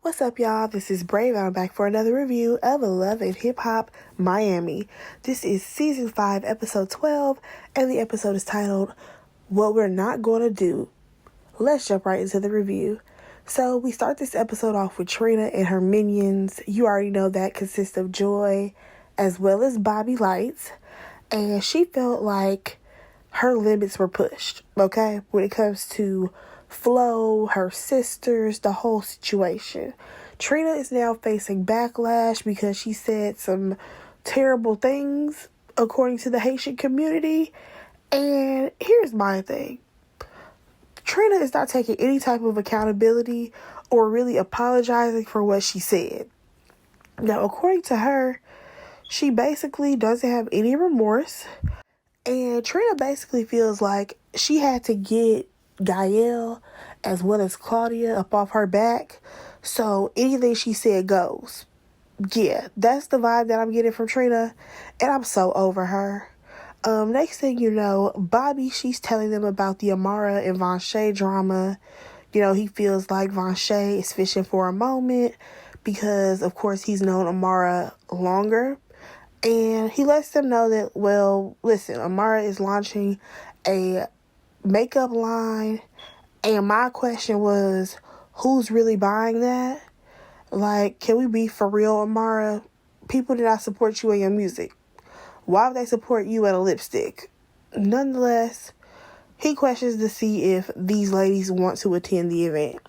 What's up, y'all? This is Brave. I'm back for another review of Love and Hip Hop Miami. This is Season 5, Episode 12, and the episode is titled, What We're Not Gonna Do. Let's jump right into the review. So, we start this episode off with Trina and her minions. You already know that consists of Joy, as well as Bobby Lights. And she felt like her limits were pushed, okay? When it comes to Flo, her sisters, the whole situation. Trina is now facing backlash because she said some terrible things according to the Haitian community. And here's my thing. Trina is not taking any type of accountability or really apologizing for what she said. Now, according to her, she basically doesn't have any remorse. And Trina basically feels like she had to get Gael as well as Claudia up off her back, so anything she said goes. Yeah, that's the vibe that I'm getting from Trina, and I'm so over her. Next thing you know, Bobby, she's telling them about the Amara and Vanshay drama. You know, he feels like Vanshay is fishing for a moment because, of course, he's known Amara longer. And he lets them know that, well, listen, Amara is launching a makeup line. And my question was, who's really buying that? Like, can we be for real, Amara? People did not support you in your music. Why would they support you at a lipstick? Nonetheless, he questions to see if these ladies want to attend the event.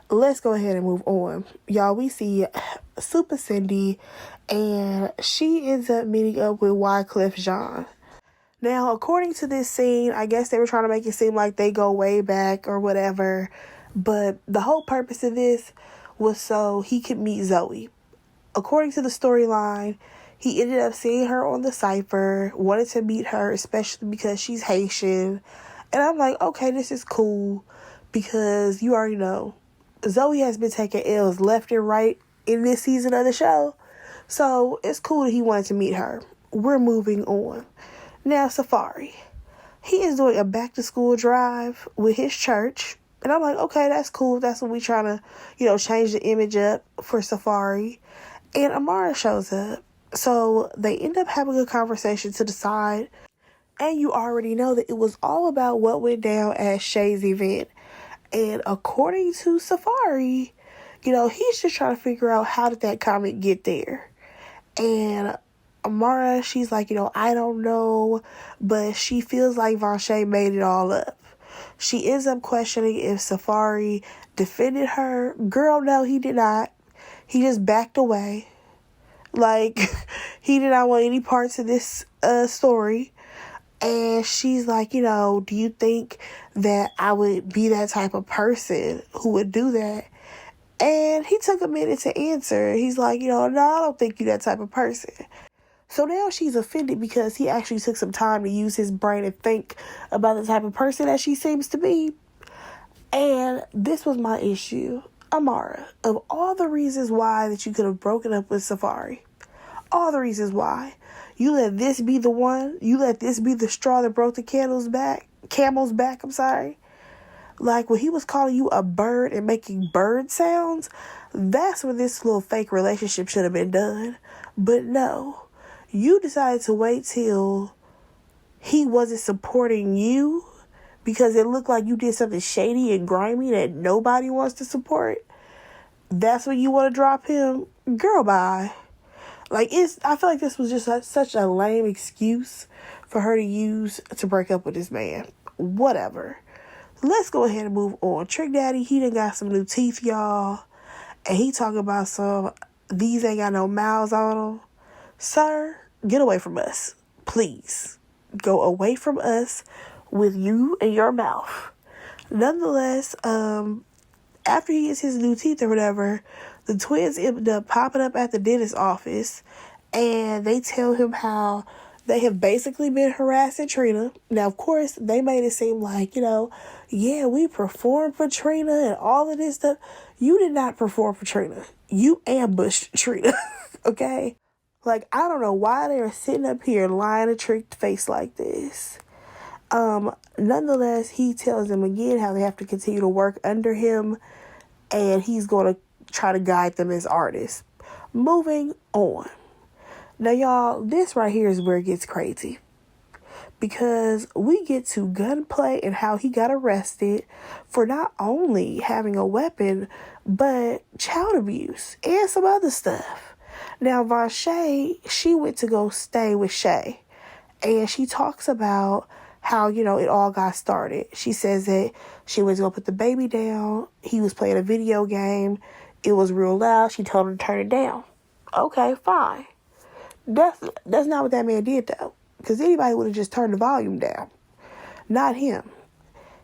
Let's go ahead and move on. Y'all, we see Super Cindy, and she ends up meeting up with Wyclef Jean. Now, according to this scene, I guess they were trying to make it seem like they go way back or whatever, but the whole purpose of this was so he could meet Zoe. According to the storyline, he ended up seeing her on the cypher, wanted to meet her, especially because she's Haitian, and I'm like, okay, this is cool, because you already know, Zoe has been taking L's left and right in this season of the show. So it's cool that he wanted to meet her. We're moving on. Now, Safari. He is doing a back-to-school drive with his church. And I'm like, okay, that's cool. That's what we trying to, change the image up for Safari. And Amara shows up. So they end up having a conversation to the side. And you already know that it was all about what went down at Shay's event. And according to Safari, he's just trying to figure out how did that comment get there. And Amara, she's like, I don't know, but she feels like Vanshay made it all up. She ends up questioning if Safari defended her. Girl, no, he did not. He just backed away. Like, he did not want any parts of this story. And she's like, do you think that I would be that type of person who would do that? And he took a minute to answer. He's like, no, I don't think you're that type of person. So now she's offended because he actually took some time to use his brain and think about the type of person that she seems to be. And this was my issue. Amara, of all the reasons why that you could have broken up with Safari, all the reasons why, you let this be the one. You let this be the straw that broke the camel's back. Like, when he was calling you a bird and making bird sounds, that's when this little fake relationship should have been done. But no, you decided to wait till he wasn't supporting you because it looked like you did something shady and grimy that nobody wants to support. That's when you want to drop him? Girl, bye. Like, I feel like this was just such a lame excuse for her to use to break up with this man. Whatever. Let's go ahead and move on. Trick Daddy, he done got some new teeth, y'all. And he talking about these ain't got no mouths on them. Sir, get away from us. Please. Go away from us with you and your mouth. Nonetheless, after he gets his new teeth or whatever, the twins end up popping up at the dentist's office, and they tell him how they have basically been harassing Trina. Now, of course, they made it seem like, yeah, we performed for Trina and all of this stuff. You did not perform for Trina. You ambushed Trina, okay? Like, I don't know why they are sitting up here lying a tricked face like this. Nonetheless, he tells them again how they have to continue to work under him, and he's going to try to guide them as artists. Moving on. Now, y'all, this right here is where it gets crazy. Because we get to Gunplay and how he got arrested for not only having a weapon, but child abuse and some other stuff. Now, Vonshay, she went to go stay with Shay. And she talks about how, it all got started. She says that she went to go put the baby down. He was playing a video game. It was real loud. She told him to turn it down. Okay, fine. That's not what that man did, though. Because anybody would have just turned the volume down. Not him.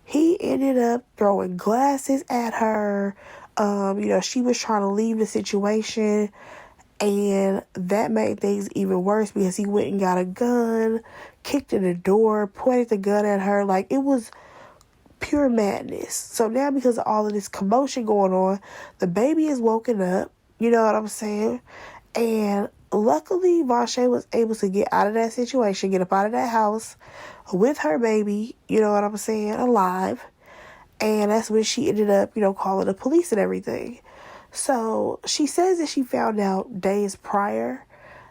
He ended up throwing glasses at her. She was trying to leave the situation. And that made things even worse because he went and got a gun, kicked in the door, pointed the gun at her. Like, it was pure madness. So now because of all of this commotion going on, the baby is woken up. You know what I'm saying? And luckily, Vonshay was able to get out of that situation, get up out of that house with her baby, you know what I'm saying, alive. And that's when she ended up, calling the police and everything. So she says that she found out days prior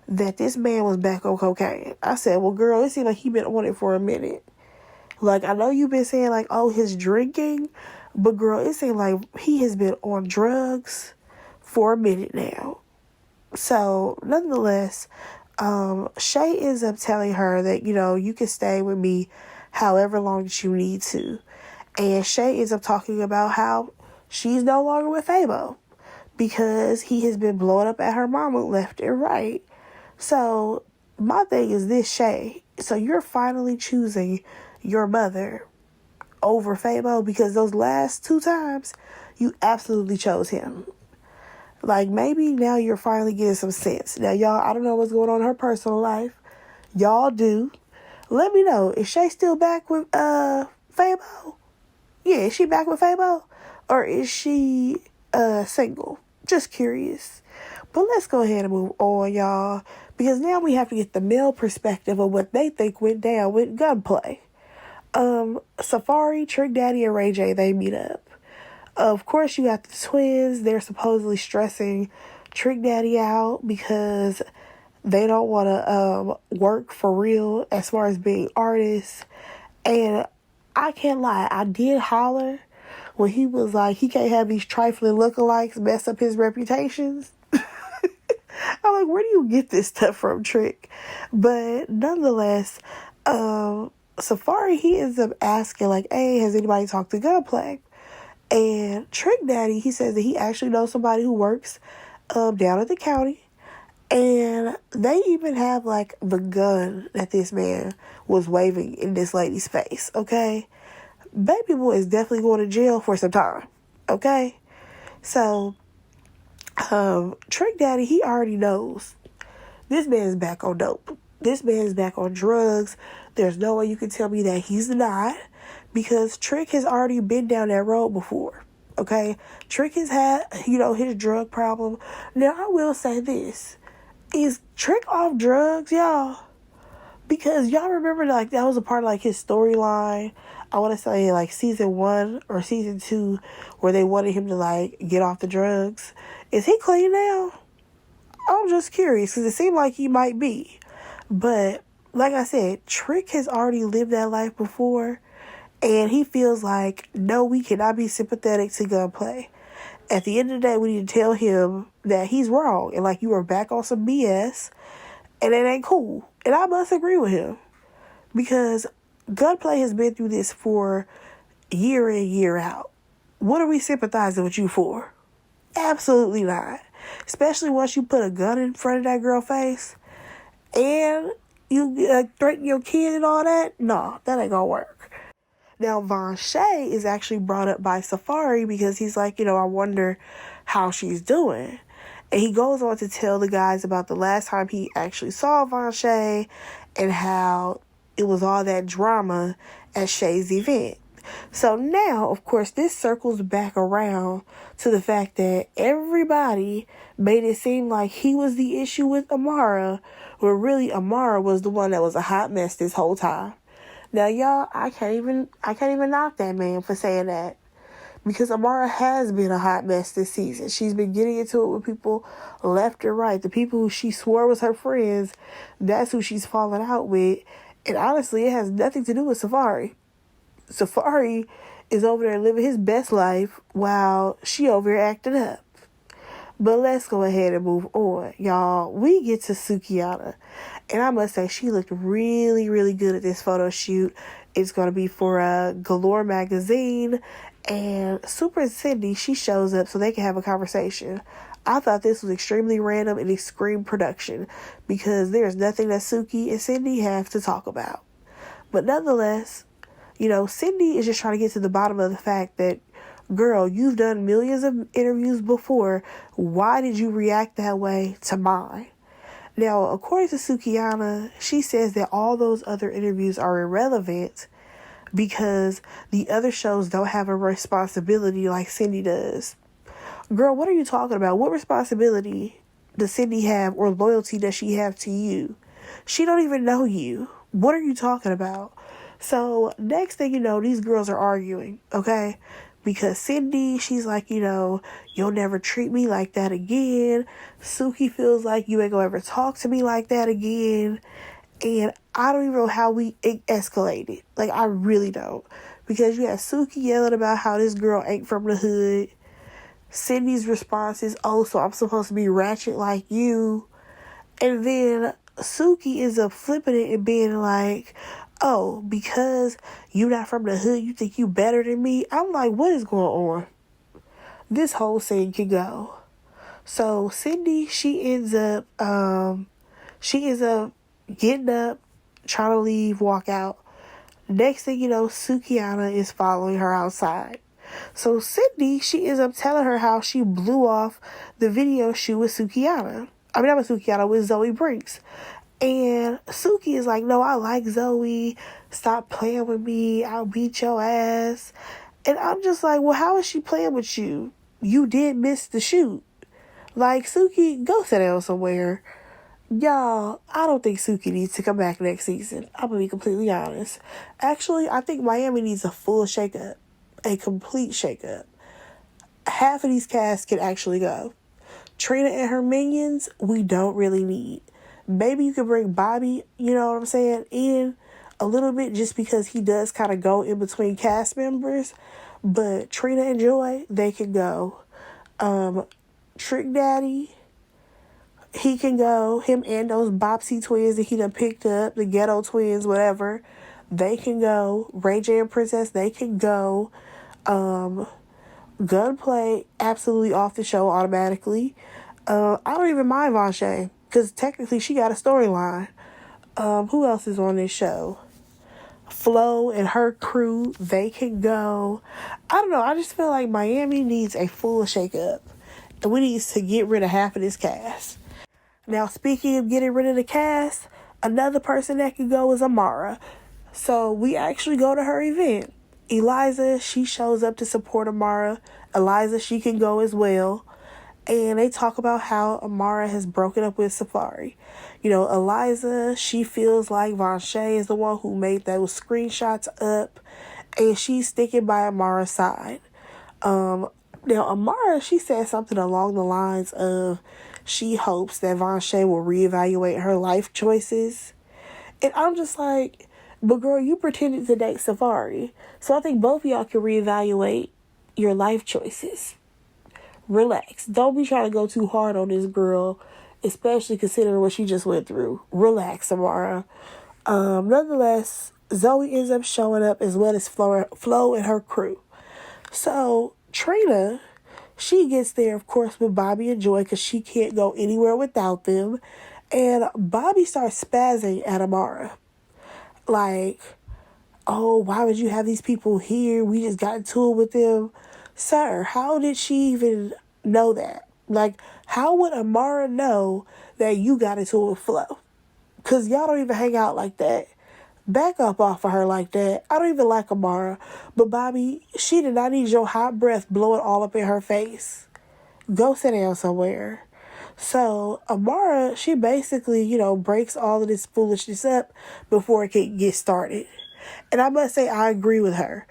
that this man was back on cocaine. I said, well, girl, it seemed like he been on it for a minute. Like, I know you've been saying, like, oh, his drinking. But, girl, it seemed like he has been on drugs for a minute now. So, nonetheless, Shay ends up telling her that, you can stay with me however long that you need to. And Shay ends up talking about how she's no longer with Fabo because he has been blowing up at her mama left and right. So, my thing is this, Shay. So, you're finally choosing your mother over Fabo because those last 2 times, you absolutely chose him. Like, maybe now you're finally getting some sense. Now, y'all, I don't know what's going on in her personal life. Y'all do. Let me know. Is Shay still back with Fabo? Yeah, is she back with Fabo? Or is she single? Just curious. But let's go ahead and move on, y'all. Because now we have to get the male perspective of what they think went down with Gunplay. Safari, Trick Daddy, and Ray J, they meet up. Of course, you got the twins. They're supposedly stressing Trick Daddy out because they don't want to work for real as far as being artists. And I can't lie, I did holler when he was like, he can't have these trifling lookalikes mess up his reputations. I'm like, where do you get this stuff from, Trick? But nonetheless, Safari, he ends up asking, like, hey, has anybody talked to Gunplay? And Trick Daddy, he says that he actually knows somebody who works down at the county. And they even have, like, the gun that this man was waving in this lady's face, okay? Baby boy is definitely going to jail for some time, okay? So, Trick Daddy, he already knows this man's back on dope. This man's back on drugs. There's no way you can tell me that he's not. Because Trick has already been down that road before, okay? Trick has had, his drug problem. Now, I will say this. Is Trick off drugs, y'all? Because y'all remember, like, that was a part of, like, his storyline. I want to say, like, season 1 or season 2 where they wanted him to, like, get off the drugs. Is he clean now? I'm just curious because it seemed like he might be. But, like I said, Trick has already lived that life before. And he feels like, no, we cannot be sympathetic to Gunplay. At the end of the day, we need to tell him that he's wrong. And, like, you are back on some BS. And it ain't cool. And I must agree with him. Because Gunplay has been through this for year in, year out. What are we sympathizing with you for? Absolutely not. Especially once you put a gun in front of that girl's face. And you threaten your kid and all that. No, that ain't gonna work. Now, Vonshay is actually brought up by Safari because he's like, I wonder how she's doing. And he goes on to tell the guys about the last time he actually saw Vonshay and how it was all that drama at Shay's event. So now, of course, this circles back around to the fact that everybody made it seem like he was the issue with Amara, where really Amara was the one that was a hot mess this whole time. Now, y'all, I can't even knock that man for saying that. Because Amara has been a hot mess this season. She's been getting into it with people left and right. The people who she swore was her friends, that's who she's falling out with. And honestly, it has nothing to do with Safari. Safari is over there living his best life while she over here acting up. But let's go ahead and move on, y'all. We get to Sukihana. And I must say, she looked really, really good at this photo shoot. It's going to be for Galore magazine. And Super and Cindy, she shows up so they can have a conversation. I thought this was extremely random and extreme production because there's nothing that Suki and Cindy have to talk about. But nonetheless, you know, Cindy is just trying to get to the bottom of the fact that, girl, you've done millions of interviews before. Why did you react that way to mine? Now, according to Sukihana, she says that all those other interviews are irrelevant because the other shows don't have a responsibility like Cindy does. Girl, what are you talking about? What responsibility does Cindy have or loyalty does she have to you? She don't even know you. What are you talking about? So, next thing you know, these girls are arguing, okay? Because Cindy, she's like, you know, you'll never treat me like that again. Suki feels like you ain't gonna ever talk to me like that again. And I don't even know how it escalated. Like, I really don't. Because you had Suki yelling about how this girl ain't from the hood. Cindy's response is, oh, so I'm supposed to be ratchet like you. And then Suki ends up flipping it and being like, oh, because you not from the hood, you think you better than me? I'm like, what is going on? This whole scene can go. So Cindy, she ends up getting up, trying to leave, walk out. Next thing you know, Sukihana is following her outside. So Cindy, she ends up telling her how she blew off the video shoot with Sukihana. I mean, not with Sukihana, with Zoe Brinks. And Suki is like, no, I like Zoe. Stop playing with me. I'll beat your ass. And I'm just like, well, how is she playing with you? You did miss the shoot. Like, Suki, go sit down somewhere. Y'all, I don't think Suki needs to come back next season. I'm going to be completely honest. Actually, I think Miami needs a full shakeup. A complete shakeup. Half of these casts can actually go. Trina and her minions, we don't really need. Maybe you could bring Bobby, you know what I'm saying, in a little bit just because he does kind of go in between cast members. But Trina and Joy, they can go. Trick Daddy, he can go. Him and those Bopsy twins that he done picked up, the ghetto twins, whatever, they can go. Ray J and Princess, they can go. Gunplay, absolutely off the show automatically. I don't even mind Vanshay, because technically she got a storyline. Who else is on this show? Flo and her crew, they can go. I don't know. I just feel like Miami needs a full shakeup. And we need to get rid of half of this cast. Now, speaking of getting rid of the cast, another person that can go is Amara. So we actually go to her event. Eliza, she shows up to support Amara. Eliza, she can go as well. And they talk about how Amara has broken up with Safari. You know, Eliza, she feels like Vanshay is the one who made those screenshots up. And she's sticking by Amara's side. Now, Amara, she said something along the lines of she hopes that Vanshay will reevaluate her life choices. And I'm just like, but girl, you pretended to date Safari. So I think both of y'all can reevaluate your life choices. Relax. Don't be trying to go too hard on this girl, especially considering what she just went through. Relax, Amara. Nonetheless, Zoe ends up showing up as well as Flo and her crew. So Trina, she gets there, of course, with Bobby and Joy because she can't go anywhere without them. And Bobby starts spazzing at Amara. Like, oh, why would you have these people here? We just got into it with them. Sir, how did she even know that? Like, how would Amara know that you got into it with Flo? Because y'all don't even hang out like that. Back up off of her like that. I don't even like Amara. But Bobby, she did not need your hot breath blowing all up in her face. Go sit down somewhere. So Amara, she basically, you know, breaks all of this foolishness up before it can get started. And I must say, I agree with her.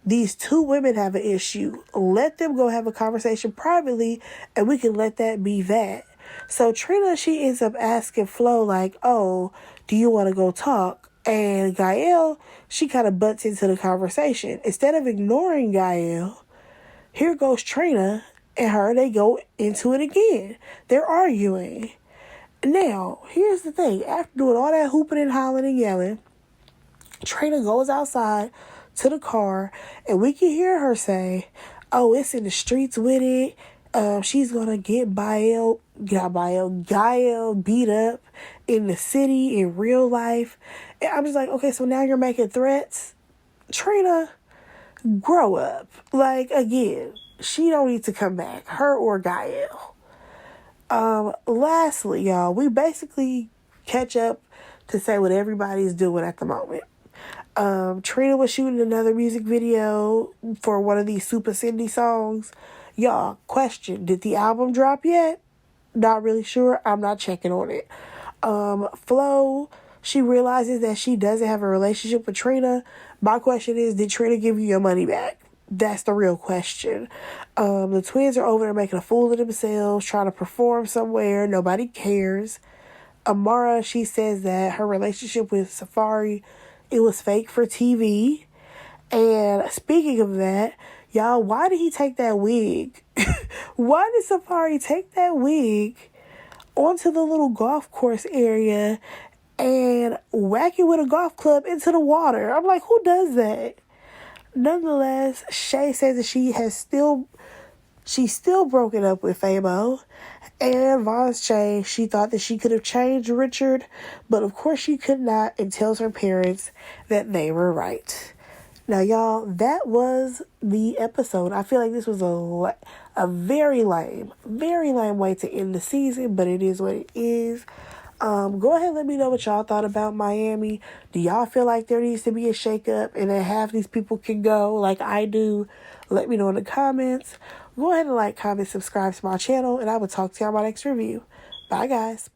these two women have an issue. Let them go have a conversation privately, and we can let that be that. So Trina, she ends up asking Flo, like, oh, do you want to go talk? And Gael, she kind of butts into the conversation. Instead of ignoring Gael, here goes Trina and her, they go into it again. They're arguing. Now, here's the thing. After doing all that hooping and hollering and yelling, Trina goes outside to the car, and we can hear her say, oh, it's in the streets with it. She's going to get Gael beat up in the city, in real life. And I'm just like, okay, so now you're making threats? Trina, grow up. Like, again, she don't need to come back, her or Gael. Lastly, y'all, we basically catch up to say what everybody's doing at the moment. Trina was shooting another music video for one of these Super Cindy songs. Y'all, question, did the album drop yet? Not really sure. I'm not checking on it. Flo, she realizes that she doesn't have a relationship with Trina. My question is, did Trina give you your money back? That's the real question. The twins are over there making a fool of themselves, trying to perform somewhere. Nobody cares. Amara, she says that her relationship with Safari, it was fake for TV. And speaking of that, y'all, why did he take that wig? Why did Safari take that wig onto the little golf course area and whack it with a golf club into the water? I'm like, who does that? Nonetheless, Shay says that she's still broken up with Fabo. And Von's changed. She thought that she could have changed Richard, but of course she could not, and tells her parents that they were right. Now, y'all, that was the episode. I feel like this was a very lame way to end the season, but it is what it is. Go ahead and let me know what y'all thought about Miami. Do y'all feel like there needs to be a shakeup and that half these people can go like I do? Let me know in the comments. Go ahead and like, comment, subscribe to my channel, and I will talk to y'all in my next review. Bye, guys.